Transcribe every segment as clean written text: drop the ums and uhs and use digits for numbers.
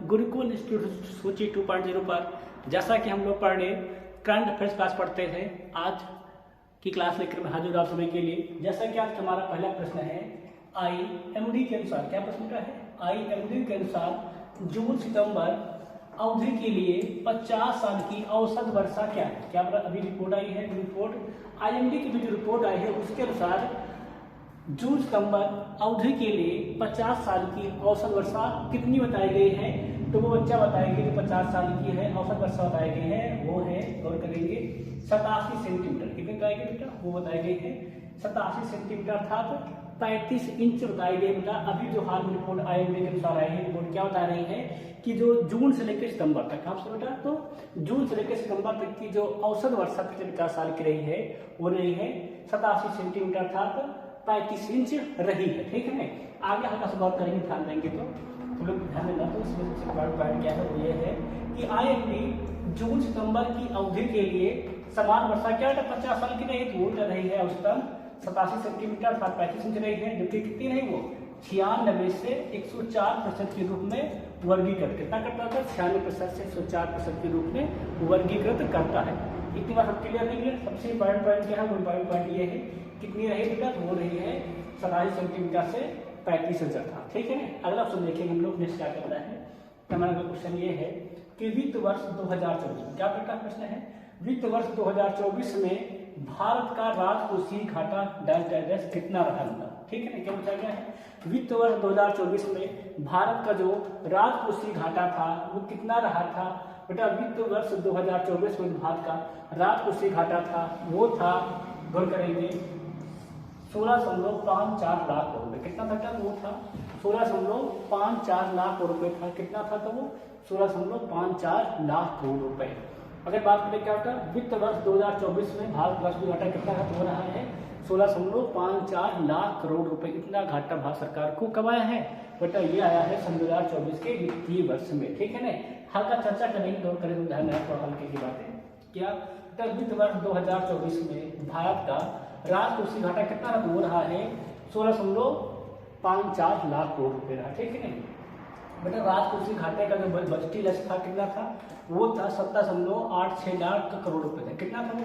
Gurukul institute सूची 2.0 पर। जैसा कि हम लोग पढ़ रहे करंट अफेयर्स क्लास पढ़ते थे, आज की क्लास लेकर मैं हाजिर आप सभी के लिए। जैसा कि आज हमारा पहला प्रश्न है, IMD के अनुसार, क्या प्रश्न का है? IMD के अनुसार जून सितंबर अवधि के लिए 50 साल की औसत वर्षा क्या है? क्या अभी रिपोर्ट आई है, रिपोर्ट IMD की जो रिपोर्ट आई है उसके अनुसार जून सितंबर अवधि के लिए 50 साल की औसत वर्षा कितनी बताई गई है? तो वो बच्चा बताएंगे जो 50 साल की है औसत वर्षा बताई गई है, वो है, गौर करेंगे, 87 सेंटीमीटर। कितनी बताई गई बेटा? वो बताई गई है 87 सेंटीमीटर अर्थात 35 इंच बताई गई बेटा। अभी जो हाल में रिपोर्ट IMD के अनुसार आई है, रिपोर्ट क्या बता रही है कि जो जून से लेकर सितंबर तक, आपसे बेटा, तो जून से लेकर सितंबर तक की जो औसत वर्षा पिछले 50 साल की रही है वो रही है 87 सेंटीमीटर अर्थात 35 इंच रही है। ठीक है, आगे हल्का सा गौर करेंगे, ध्यान देंगे तो हम लोग ध्यान देना। तो इसमें सबसे बड़ा पॉइंट क्या है, वो ये है कि IMD जून सितंबर की अवधि के लिए समान वर्षा क्या है 50 साल की रही, तो वो रही है औसतन 87 सेंटीमीटर अर्थात 35 इंच रही है, जबकि कितनी रही वो 96 से 104% के रूप में वर्गीकृत, कितना करता था? 96% से 104% के रूप में वर्गीकृत करता है। इतनी बार हम क्लियर नहीं है। सबसे इंपॉर्टेंट पॉइंट क्या है, वो इंपॉर्टेंट पॉइंट ये है कितनी रही बेटा, तो वो रही है 87 सेंटीमीटर से 35 इंच था। ठीक है ना। अगला ऑप्शन देखेंगे हम लोग, नेक्स्ट क्या करना है। हमारा क्वेश्चन ये है कि वित्त वर्ष 2024 में, क्या बेटा प्रश्न है, वित्त वर्ष 2024 में भारत का राजकोषीय घाटा डैश डैश डैश कितना रहा होगा? ठीक है ना, क्या पूछा गया है? वित्त वर्ष 2024 में भारत का जो राजकोषीय घाटा था वो कितना रहा था बेटा? वित्त वर्ष 2024 में भारत का राजकोषीय घाटा था वो था, गौर करेंगे, 16.54 लाख करोड़ रुपए। कितना था? वो था 16.54 लाख करोड़ रुपए था। कितना था? तो वो 16.54 लाख करोड़ रुपए। अगर बात करें क्या होता है वित्त वर्ष 2024 में भारत राजकोषीय घाटा कितना हो रहा है 16.54 लाख करोड़ रुपए। इतना घाटा भारत सरकार को कब आया है बेटा? ये आया है सन 2024 के वित्तीय वर्ष में। ठीक है ना, हल्का चर्चा करेंगे, गौर करें तो ध्यान रखो हल्के की बातें। क्या वित्त वर्ष 2024 में भारत का राजकोषीय घाटा कितना हो रहा है 16.54 लाख करोड़ रुपए रहा। ठीक है ना बेटा, राजकोषीय घाटे का जो बजटीय लक्ष्य था कितना था? वो था 17.86 लाख करोड़ रुपए था। कितना था वो?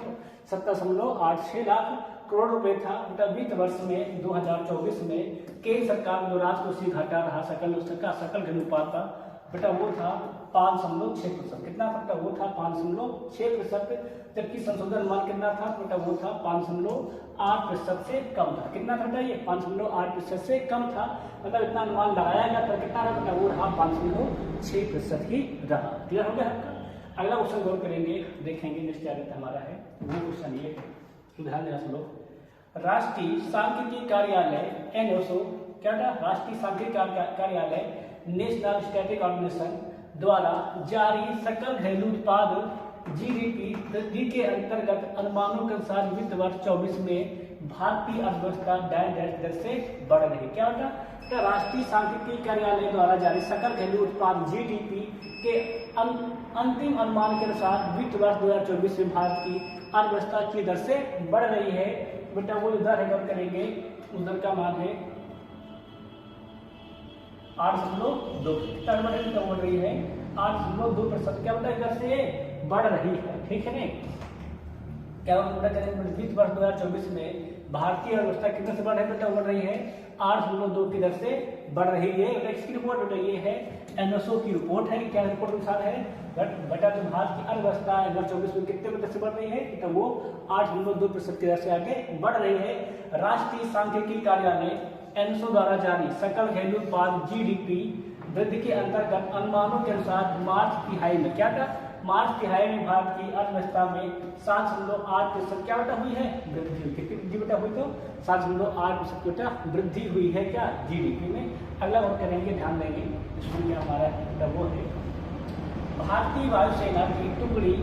17.86 लाख करोड़ रुपए था बेटा। वित्त वर्ष में 2024 में केंद्र सरकार जो राजकोषीय घाटा रहा सकल घरेलू था बेटा वो था 5.6%। कितना था बेटा? वो था 5.6%, जबकि संशोधन अनुमान कितना था बेटा? वो था 5.8% से कम था। कितना था बेटा? ये 5.8% से कम था, मतलब इतना अनुमान लगाया गया था। कितना रहा बेटा? वो रहा 5.6% ही रहा। क्लियर हो गया आपका? अगला क्वेश्चन गौर करेंगे, देखेंगे नेक्स्ट क्या रहता हमारा है वो क्वेश्चन ये है, ध्यान देना सब लोग। राष्ट्रीय सांख्यिकी कार्यालय NSO, क्या था? राष्ट्रीय सांख्यिकी कार्यालय नेशनल स्टैटिक ऑर्गेनाइजेशन द्वारा जारी सकल घरेलू उत्पाद GDP वृद्धि के अंतर्गत अनुमानों के अनुसार वित्त वर्ष 24 में भारतीय अर्थव्यवस्था डैश डैश दर से बढ़ रही। क्या होता? राष्ट्रीय सांख्यिकी कार्यालय द्वारा जारी सकल घरेलू उत्पाद GDP के अंतिम अनुमान के अनुसार वित्त वर्ष 2024 में भारत की अर्थव्यवस्था की दर से बढ़ रही है बेटा। वो दर है, गौर करेंगे, उस दर का मान है 8.2। कितना बढ़ रही है? 8.2%। क्या बेटा? इधर से बढ़ रही है। ठीक है ना, क्या करेंगे वित्त वर्ष 2024 में भारतीय अर्थव्यवस्था कितने से बढ़ रही है बेटा? बढ़ रही है 8.2 की दर से बढ़ रही है। इसकी रिपोर्ट बेटा ये है NSO की रिपोर्ट है। क्या रिपोर्ट अनुसार है बेटा? तो भारत की अर्थव्यवस्था 2024 में कितने दर से बढ़ रही है बेटा? वो 8.2% की दर से आगे बढ़ रही है। राष्ट्रीय सांख्यिकी कार्यालय NSO द्वारा जारी सकल घरेलू उत्पाद GDP वृद्धि के अंतर्गत अनुमानों के अनुसार मार्च तिहाई में, क्या था? मार्च तिहाई में भारत की अर्थव्यवस्था में 7.8% क्या बेटा हुई है? वृद्धि हुई। कितनी वृद्धि बेटा हुई? तो 7.8% बेटा वृद्धि हुई है क्या? GDP में। अगला और करेंगे, ध्यान देंगे, इसमें क्या हमारा बेटा वो है भारतीय वायुसेना की टुकड़ी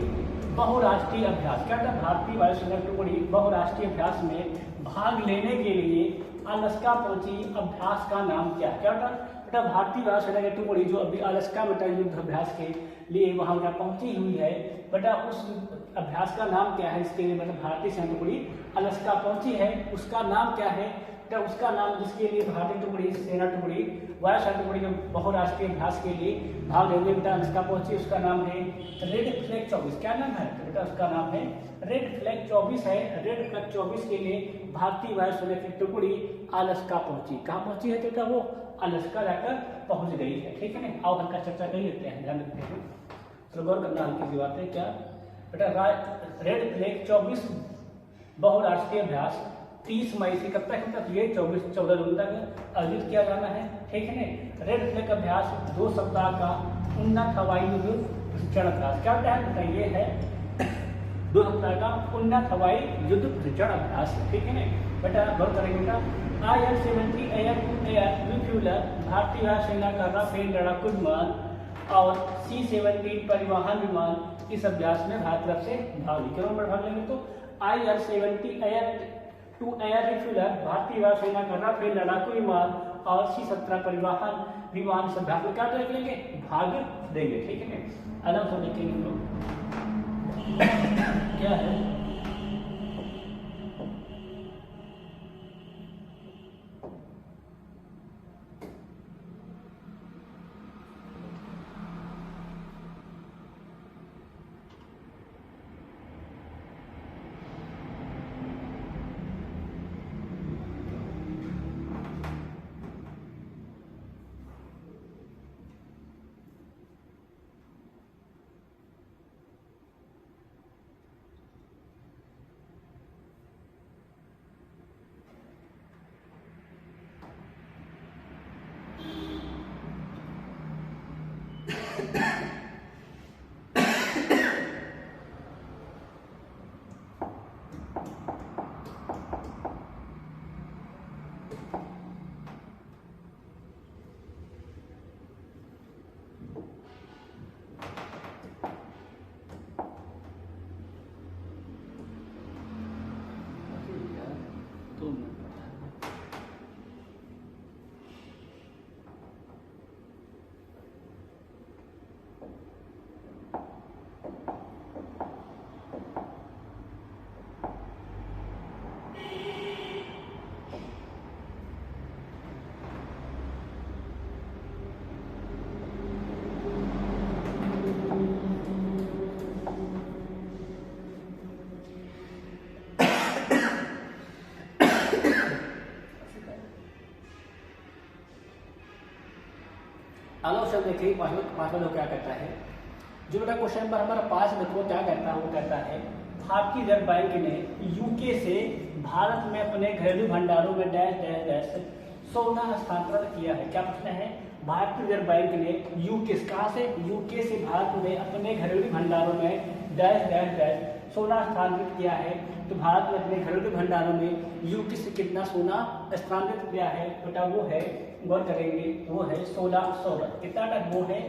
बहुराष्ट्रीय अभ्यास। क्या था? भारतीय वायुसेना टुकड़ी बहुराष्ट्रीय अभ्यास में भाग लेने के लिए अलास्का पहुंची। अभ्यास का नाम क्या? क्या था बेटा? भारतीय वायुसेना की टुकड़ी जो अभी अलास्का में युद्ध अभ्यास के लिए वहां पहुंची हुई है बेटा, उस अभ्यास का नाम क्या है? इसके लिए मतलब भारतीय सेना टुकड़ी अलास्का पहुंची है, उसका नाम क्या है? बेटा उसका नाम जिसके लिए भारतीय टुकड़ी, सेना टुकड़ी, वायुसेना टुकड़ी में बहुराष्ट्रीय अभ्यास के लिए भाग लेंगे बेटा अलास्का पहुंची, उसका नाम है रेड फ्लैग 24। क्या नाम है तो बेटा उसका नाम है रेड फ्लैग 24 है। रेड फ्लैग 24 के लिए भारतीय वायुसेना की टुकड़ी अलास्का पहुंची। कहाँ पहुंची है बेटा वो अलास्का जाकर पहुंच गई है। ठीक है ना, आओ हल्का चर्चा कर लेते हैं, ध्यान रखते हैं, तो गौर करना हल्की सी बात है। क्या बेटा रेड फ्लैग 24 बहुराष्ट्रीय अभ्यास 30 मई से कब तक ये 14 जून तक आयोजित किया जाना है। ठीक है ना, रेड फ्लैग अभ्यास 2 सप्ताह का उन्नत हवाई युद्ध प्रशिक्षण अभ्यास। क्या होता है बताइए, है 2 सप्ताह का उन्नत हवाई युद्ध प्रशिक्षण अभ्यास। ठीक है ना बेटा, गौर करेंगे बेटा IL-70 air to air refueller भारतीय वायुसेना का राफेल लड़ाकू विमान और C-17 परिवहन विमान इस अभ्यास में भारत तरफ से भाग लेंगे। क्यों भाग लेंगे तो IL-70 air to air refueller भारतीय वायुसेना का राफेल लड़ाकू विमान और C-17 परिवहन विमान इस अभ्यास में क्या देख लेंगे, भाग देंगे। ठीक है ना, आराम से देखेंगे हम लोग क्या है। आलो शब्द देखिए पांचवा क्या कहता है, जो बेटा क्वेश्चन नंबर हमारा 5 देखो क्या कहता है, वो कहता है भारतीय रिजर्व बैंक ने यूके से भारत में अपने घरेलू भंडारों में डैश डैश डैश सोना हस्तांतरण किया है। क्या प्रश्न है, भारतीय रिजर्व बैंक ने यूके कहाँ से, यूके से भारत में अपने घरेलू भंडारों में डैश डैश डैश सोना हस्तांतरित किया है। तो भारत ने अपने घरेलू भंडारों में यूके से कितना सोना हस्तांतरित किया है बेटा, वो है गौर करेंगे, वो है 1600 टन। कितना टन, वो है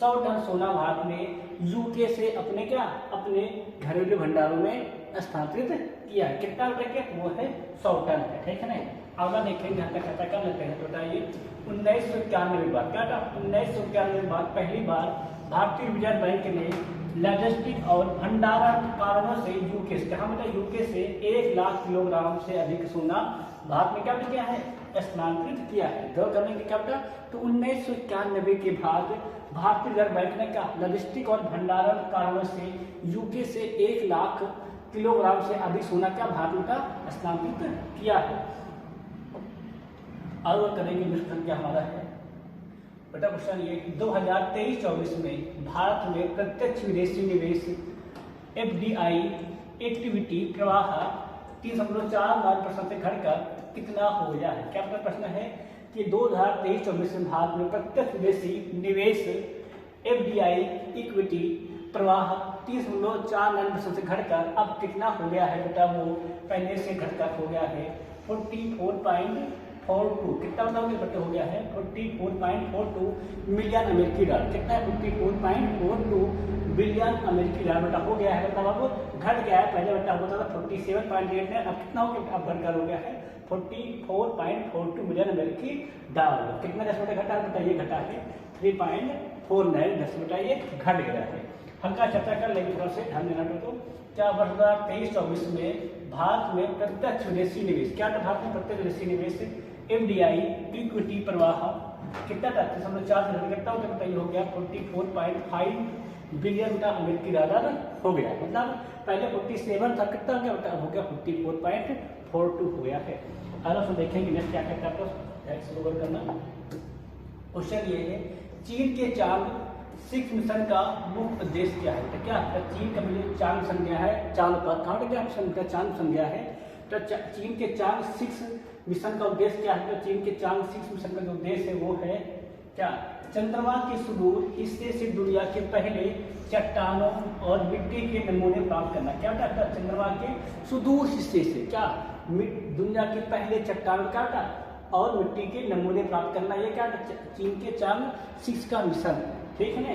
100 टन सोना भारत ने यूके से अपने क्या, अपने घरेलू भंडारों में स्थानांतरित किया है। कितना बेटा, वो है 100 टन है। ठीक है ना, अगला देखेंगे हम खाता कर लेते हैं। तो बताइए 1991 बाद क्या था, 1991 बाद पहली बार भारतीय रिजर्व बैंक ने लॉजिस्टिक और भंडारण कारणों से यूके से, कहा बेटा यूके से 1 लाख किलोग्राम से अधिक सोना भारत में क्या किया है, स्थानांतरित किया है। गौर करने की क्या बेटा, तो 1991 के बाद भारतीय रिजर्व बैंक ने क्या लॉजिस्टिक और भंडारण कारणों से यूके से 1 लाख किलोग्राम से अधिक सोना क्या भारत में का स्थानांतरित किया है। और करेंगे क्वेश्चन क्या हमारा है बेटा, क्वेश्चन ये 2023-24 में भारत में प्रत्यक्ष विदेशी निवेश FDI एक्टिविटी प्रवाह 3.4% से घटकर कितना हो गया है। क्या प्रश्न है कि 2023-24 में भारत में प्रत्यक्ष विदेशी निवेश FDI इक्विटी प्रवाह 3.49% से घटकर अब कितना हो गया है बेटा, वो पहले से घटकर हो गया है 44.42। कितना बताओगे बेटा, हो गया है 44.42 मिलियन अमेरिकी डॉलर। कितना है 44.42 बिलियन अमेरिकी डॉलर बेटा हो गया है। मतलब अब घट गया है, पहले बेटा होता था 47.8 है, अब कितना हो गया, अब घटकर हो गया है 44.42 मिलियन अमेरिकी डॉलर। कितना दस बेटा घटा है बेटा, ये घटा है 3.49 दस बेटा, ये घट गया है। हल्का चर्चा कर लेंगे, थोड़ा से ध्यान देना। तो क्या वर्ष 2023-24 में भारत में प्रत्यक्ष विदेशी निवेश, क्या था भारत में प्रत्यक्ष विदेशी निवेश FDI इक्विटी प्रवाह कितना था? 3.4 कितना हो गया बताइए? हो गया 44.5 बिलियन का अमेरिकी डॉलर हो गया। मतलब पहले 47 था, कितना हो गया? हो गया 54.42 हो गया है। अगर हम देखेंगे नेक्स्ट क्या कहता है आपको करना। क्वेश्चन ये है, चीन के चांद 6 मिशन का मुख्य उद्देश्य क्या है? तो क्या चीन का चांद मिशन गया है, चांद पर कहाँ गया मिशन? चांद मिशन गया है। तो चीन के चांद 6 मिशन का उद्देश्य क्या है? तो चीन के चांद 6 मिशन का जो उद्देश्य है वो है क्या? चंद्रमा के सुदूर हिस्से से दुनिया के पहले चट्टानों और मिट्टी के नमूने प्राप्त करना। क्या था? चंद्रमा के सुदूर हिस्से से क्या दुनिया के पहले चट्टानों का और मिट्टी के नमूने प्राप्त करना। ये क्या? चीन के चांद 6 का मिशन, ठीक है ना?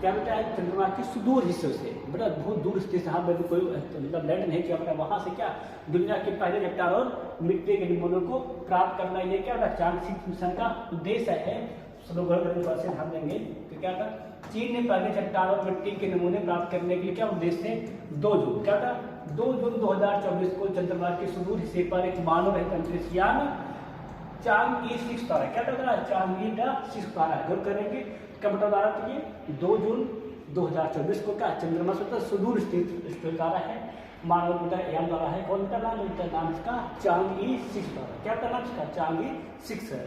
क्या बेटा है? चंद्रमा के सुदूर हिस्से से, बेटा बहुत दूर हिस्से से, हाँ कोई मतलब लैंड नहीं किया बेटा, वहां से क्या दुनिया के पहले चट्टान और मिट्टी के नमूनों को प्राप्त करना। ये क्या बेटा? चांद 6 मिशन का उद्देश्य है। सब लोग से ध्यान देंगे तो क्या था? चीन ने पहले चट्टान और मिट्टी के नमूने प्राप्त करने के लिए क्या उद्देश्य है? 2 जून, क्या था? 2 जून 2024 को चंद्रमा के सुदूर हिस्से पर एक मानव रहित अंतरिक्ष यान चांद 6 तारा, क्या था? चांद 6 तारा गौर करेंगे कब बता रहा था? ये 2 जून 2024 को क्या चंद्रमा से सुदूर स्थित तारा है, मानव यान द्वारा है। कौन का नाम? नाम इसका चांद 6 तारा। क्या था नाम इसका? चांद 6 है।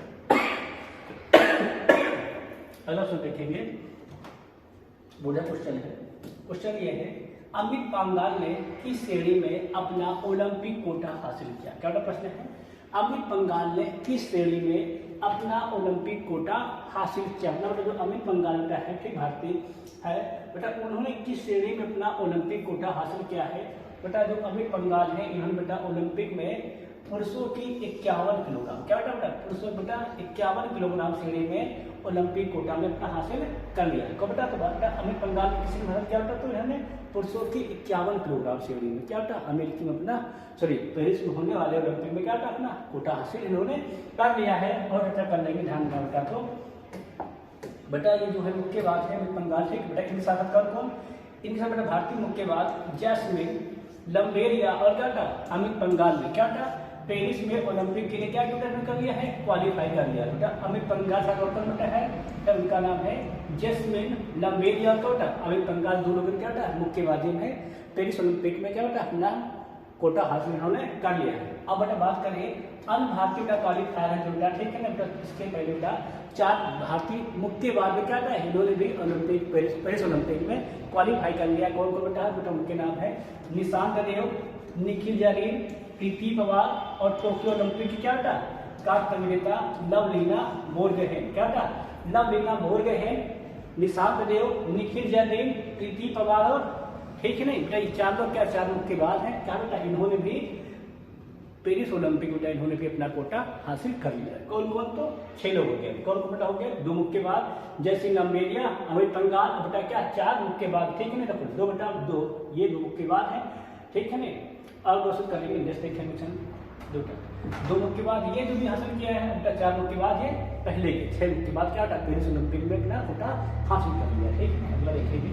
अगला क्वेश्चन देखेंगे, बोला क्वेश्चन है। क्वेश्चन ये है, अमित पंघाल ने किस श्रेणी में अपना ओलंपिक कोटा हासिल किया? क्या प्रश्न है? अमित पंघाल ने किस श्रेणी में अपना ओलंपिक कोटा हासिल किया? मतलब जो अमित पंघाल बेटा है, ठीक भारतीय है बेटा, उन्होंने किस श्रेणी में अपना ओलंपिक कोटा हासिल किया है? बेटा जो अमित पंघाल है, इन्होंने बेटा ओलंपिक में पुरुषों की 51 किलोग्राम, क्या बेटा? पुरुषों बेटा 51 किलोग्राम श्रेणी में ओलंपिक कोटा में अपना हासिल कर लिया है। कब बेटा? तो बेटा अमित पंघाल ने किसी ने मदद किया बेटा, तो इन्होंने पुरुषों की 51 किलोग्राम श्रेणी में क्या बेटा अमेरिकी में अपना पेरिस में होने वाले ओलंपिक में क्या बेटा अपना कोटा हासिल इन्होंने कर लिया है। और बेटा कर लेंगे, ध्यान देना बेटा। तो बेटा ये जो है मुक्केबाज है अमित पंघाल, ठीक बेटा। इनके साथ कौन? इनके साथ बेटा भारतीय मुक्केबाज जैस्मिन लंबेरिया और क्या बेटा अमित पंघाल ने क्या बेटा पेरिस में ओलंपिक के लिए क्या कर लिया है? क्वालिफाई कर लिया बेटा। अमित पंघाल का बेटा है, उनका नाम है जैस्मिन लंबेरिया। तो बेटा अमित पंघाल दोनों में क्या बेटा मुक्केबाजी में पेरिस ओलंपिक में क्या बेटा अपना कोटा हासिल इन्होंने कर लिया है। अब बेटा बात करें अन्य भारतीय का क्वालिफायर है जो बेटा, ठीक है ना बेटा। इसके पहले बेटा 4 भारतीय मुक्केबाज में क्या था? इन्होंने भी ओलंपिक पेरिस ओलंपिक में क्वालिफाई कर लिया। कौन कौन बेटा? बेटा उनके नाम है निशांत देव, निखिल जरीन, प्रीति पवार और टोक्यो ओलंपिक की क्या बेटा काट विजेता लवलीना बोरगोहेन। क्या बेटा? लवलीना बोरगोहेन, निशांत देव, निखिल जरीन, प्रीति पवार और ठीक है नहीं बेटा ये 4 लोग क्या 4 मुक्केबाज हैं। क्या बेटा इन्होंने भी पेरिस ओलंपिक बेटा इन्होंने भी अपना कोटा हासिल कर लिया है। कौन कौन? तो 6 लोग हो गए। कौन कौन बेटा हो गए? 2 मुक्केबाज जैसे लंबेरिया, अमित पंघाल, बेटा क्या 4 मुक्केबाज, ठीक है ना। तो 2 बेटा 2 ये 2 मुक्केबाज हैं, ठीक है ना। और दोस्तों करेंगे नेक्स्ट देखें 2 मुक्केबाज ये जो भी हासिल किया है बेटा 4 मुक्केबाज है पहले के 6 मुक्केबाज क्या बेटा पेरिस ओलंपिक में अपना कोटा हासिल कर लिया, ठीक है। अगला देखेंगे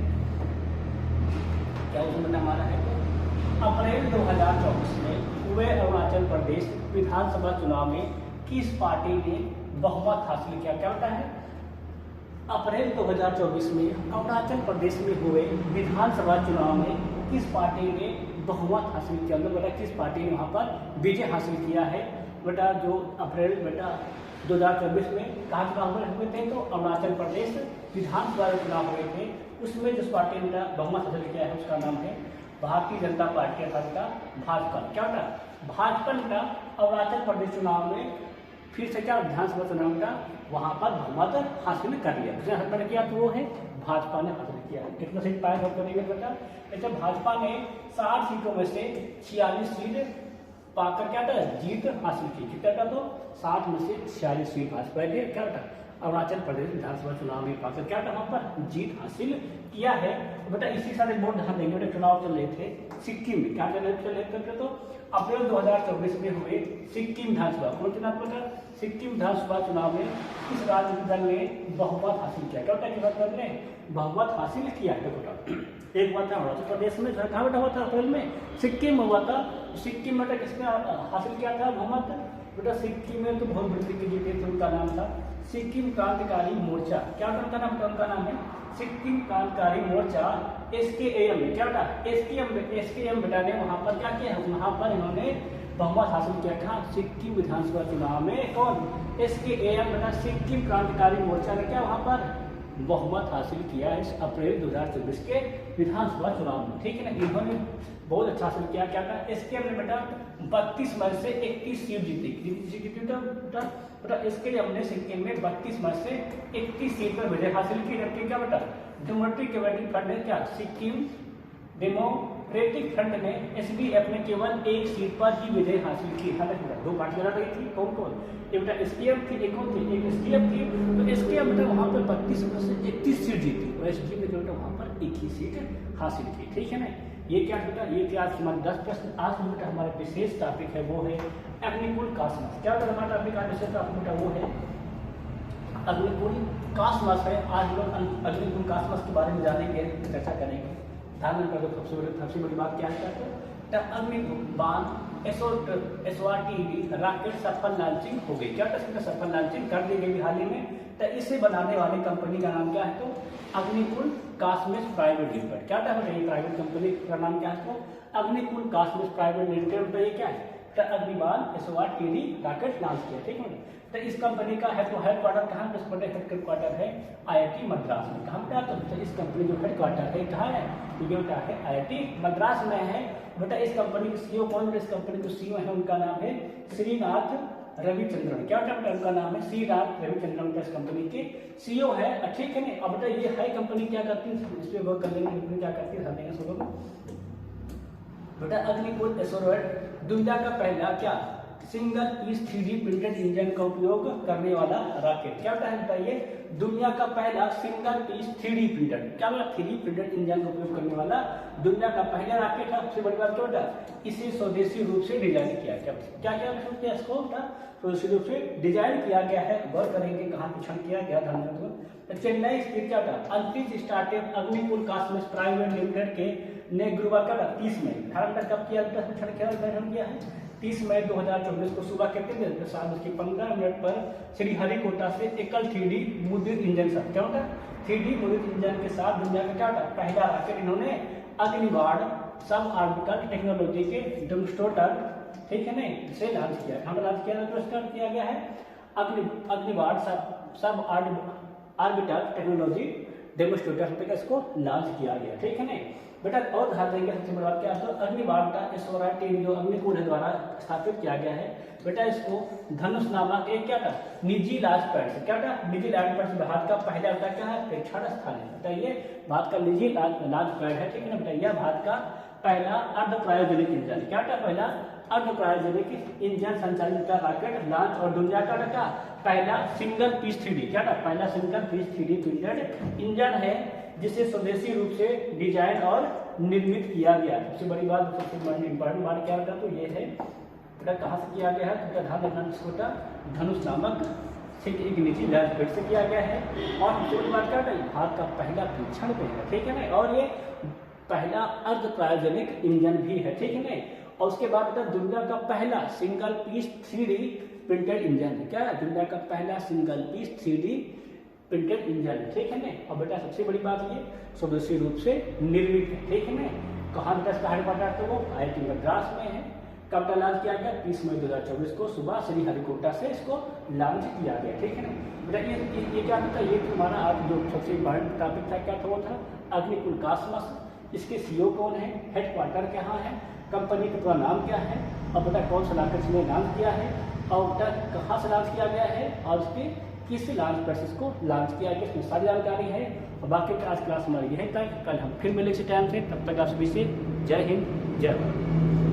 क्या उसमें हमारा है। अप्रैल 2024 में हुए अरुणाचल प्रदेश विधानसभा चुनाव में किस पार्टी ने बहुमत हासिल किया? क्या होता है? अप्रैल 2024 में अरुणाचल प्रदेश में हुए विधानसभा चुनाव में किस पार्टी ने बहुमत हासिल किया? मतलब बेटा किस पार्टी ने वहाँ पर विजय हासिल किया है? बेटा जो अप्रैल बेटा 2024 में कहाँ चुनाव हुए थे? तो अरुणाचल प्रदेश विधानसभा चुनाव हुए थे। उसमें जिस पार्टी ने बहुमत हासिल किया है उसका नाम है भारतीय जनता पार्टी अर्थात भाजपा। क्या बेटा भाजपा ने अरुणाचल प्रदेश चुनाव में फिर से क्या विधानसभा चुनाव का वहाँ पर बहुमत हासिल कर लिया। जिसने हासिल किया तो वो है भाजपा ने हासिल किया। कितना सीट पाया वोट करेंगे बेटा? अच्छा भाजपा ने 60 सीटों में से 46 सीट पाकर क्या था जीत हासिल की। कितना था? तो 60 में से 46 सीट भाजपा ने क्या बेटा अरुणाचल प्रदेश विधानसभा चुनाव में पाकर क्या वहाँ पर जीत हासिल किया है। बेटा इसी साल एक बहुत ध्यान देंगे, बेटा चुनाव चल रहे थे सिक्किम में, क्या चल रहे थे तो अप्रैल 2024 में हुए सिक्किम विधानसभा, कौन चुनाव बेटा सिक्किम विधानसभा चुनाव में इस राजनीतिक दल ने बहुमत हासिल किया। क्या होता है दल ने बहुमत हासिल किया है बेटा। एक बात था अरुणाचल प्रदेश में, कहाँ बेटा हुआ था अप्रैल में, सिक्किम में हुआ था। सिक्किम में किसने हासिल किया था बहुमत बेटा, सिक्किम में तो बहुत बड़ी के जीते थे, उनका नाम था सिक्किम क्रांतिकारी मोर्चा। क्या उनका नाम था, उनका नाम है सिक्किम क्रांतिकारी मोर्चा SKAM में। क्या था SKAM बेटा ने वहाँ पर क्या किया, वहाँ पर इन्होंने बहुमत हासिल किया था सिक्किम विधानसभा चुनाव में। कौन SKAM बेटा, सिक्किम क्रांतिकारी मोर्चा ने क्या वहाँ पर बहुमत हासिल किया है इस अप्रैल 2024 के विधानसभा चुनाव में, ठीक है ना। इन्होंने बहुत अच्छा हासिल किया। क्या था SKAM ने बेटा 32 में से 31 सीट जीती बेटा SKAM ने सिक्किम में 32 में से 31 सीट पर विजय हासिल की। जबकि क्या बेटा डेमोक्रेटिक फ्रंट ने क्या, सिक्किम डेमोक्रेटिक फ्रंट ने SDF ने केवल एक सीट पर ही विजय हासिल की। हालांकि दो पार्टी लड़ रही थी, कौन कौन, एक बेटा SKAM थी, एक कौन थी, एक SDF थी। तो SKAM बेटा वहाँ पर 32 में से 31 सीट जीती और SDF ने बेटा वहाँ पर एक ही सीट हासिल की, ठीक है ना। ये क्या बेटा, ये थे आज हमारे 10 प्रश्न। आज बेटा हमारा विशेष टॉपिक है वो है अग्निकुल कासमास। क्या बेटा हमारा टॉपिक आज विशेष टॉपिक बेटा वो है अग्निकुल कासमास है। आज हम लोग अग्निकुल कासमास के बारे में जानेंगे, चर्चा करेंगे। ध्यान में रखो, सबसे बड़ी बात क्या है तो अग्निबाण SORTV रॉकेट सफल लॉन्चिंग हो गई। क्या सफल लॉन्चिंग कर दी गई हाल ही में। तो इसे बनाने वाली कंपनी का नाम क्या है तो अग्निकुल कासमास प्राइवेट लिमिटेड। क्या था बताइए, प्राइवेट कंपनी का नाम क्या है तो अग्निकुल कासमास प्राइवेट लिमिटेड। तो ये क्या है तो अग्निबाण SORTV रॉकेट लॉन्च किया, ठीक है। तो इस कंपनी का हेडक्वार्टर कहाँ है, हेडक्वार्टर है IIT मद्रास में। कहाँ पे आता है, इस कंपनी जो हेडक्वार्टर है कहाँ है, ये बेटा है IIT मद्रास में है। बेटा इस कंपनी के CEO कौन है, इस कंपनी के CEO है उनका नाम है श्रीनाथ रविचंद्रन। क्या बेटा उनका नाम है श्रीनाथ रविचंद्रन, इस कंपनी के CEO है, ठीक है ना। अब बेटा ये है कंपनी क्या करती है, इस पे वर्क कर लेंगे, कंपनी क्या करती है समझेंगे सुनो बेटा। अग्निकुल SORTV दुनिया का पहला क्या single piece 3D printed engine का उपयोग करने वाला रॉकेट। क्या बताइए, दुनिया का पहला सिंगल पीस 3D प्रिंटेड, क्या बोला 3D प्रिंटेड इंजन का उपयोग करने वाला दुनिया का पहला रॉकेट है। सबसे बड़ी बात क्या होता है, इसे स्वदेशी रूप से डिजाइन किया गया। क्या क्या इसको स्वदेशी रूप से डिजाइन किया गया है। गौर करेंगे कहाँ पूछन किया गया, धन्यवाद। चेन्नई स्थित क्या था अंतरिक्ष स्टार्टअप अग्निकुल कासमास प्राइवेट लिमिटेड के ने गुरुवार का 30 मई कब किया किया है 30 मई 2024 को सुबह कितने बजे 7:15 पर श्रीहरिकोटा से एकल 3D मुद्रित इंजन से क्या होता है 3D मुद्रित इंजन के साथ दुनिया का क्या होता है पहला रॉकेट इन्होंने अग्निबाण सब ऑर्बिटल टेक्नोलॉजी के डेमोस्ट्रेटर, ठीक है ना, से लॉन्च किया। कहाँ पर लॉन्च किया स्टार्ट किया गया है अग्निबाण सब ऑर्बिटल टेक्नोलॉजी डेमोस्ट्रेटर पे इसको लॉन्च किया गया, ठीक है ना बेटा। और ध्यान देंगे सबसे बड़ी बात क्या है अग्निबाण का SORTV जो अग्निकुल द्वारा स्थापित किया गया है बेटा, इसको धनुष नामक एक क्या था निजी लॉन्च पैड से क्या था निजी लॉन्च पैड से भारत का पहला बेटा क्या है परीक्षण स्थान है बेटा, ये भारत का निजी लॉन्च पैड है, ठीक है ना बेटा। यह भारत का पहला अर्ध प्रायोजनिक इंजन क्या था पहला अर्ध प्रायोजनिक इंजन संचालित रॉकेट लॉन्च और दुनिया का क्या पहला सिंगल पीस 3D क्या था पहला single piece 3D printed engine है जिसे स्वदेशी रूप से डिजाइन और निर्मित किया गया। सबसे बड़ी बात सबसे इंपॉर्टेंट बात क्या होता है तो ये है बेटा कहाँ से किया गया है तो ध्यान रखना इसको धनुष नामक ठीक एक निजी लॉन्च पैड से किया गया है। और सबसे बड़ी बात क्या है भारत का पहला परीक्षण पे है, ठीक है ना, और ये पहला अर्ध प्रायोजनिक इंजन भी है, ठीक है ना। और उसके बाद बेटा दुनिया का पहला single piece 3D printed engine है, क्या है दुनिया का पहला single piece 3D printed engine, ठीक है ना। और बेटा सबसे बड़ी बात ये स्वदेशी रूप से निर्मित है, ठीक है ना। कहाँ बेटा इसका हेडक्वार्टर तो वो IIT मद्रास में है। कब का लॉन्च किया गया 30 मई 2024 को सुबह श्रीहरिकोटा से इसको लॉन्च किया गया, ठीक है ना बेटा। ये क्या था ये हमारा आज जो सबसे इम्पोर्टेंट टॉपिक था क्या था वो था अग्निकुल कासमास। इसके CEO कौन है, हेडक्वार्टर कहाँ है, कंपनी का पूरा नाम क्या है और बेटा कौन सा रॉकेट ने लॉन्च किया है और बेटा कहाँ से लॉन्च किया गया है और उसके किस लॉन्च प्रोसेस को लॉन्च किया गया इसमें सारी जानकारी है। और बाकी आज क्लास हमारी यहीं तक, कल हम फिर मिले इसी टाइम से, तब तक आप सभी से जय हिंद जय भारत।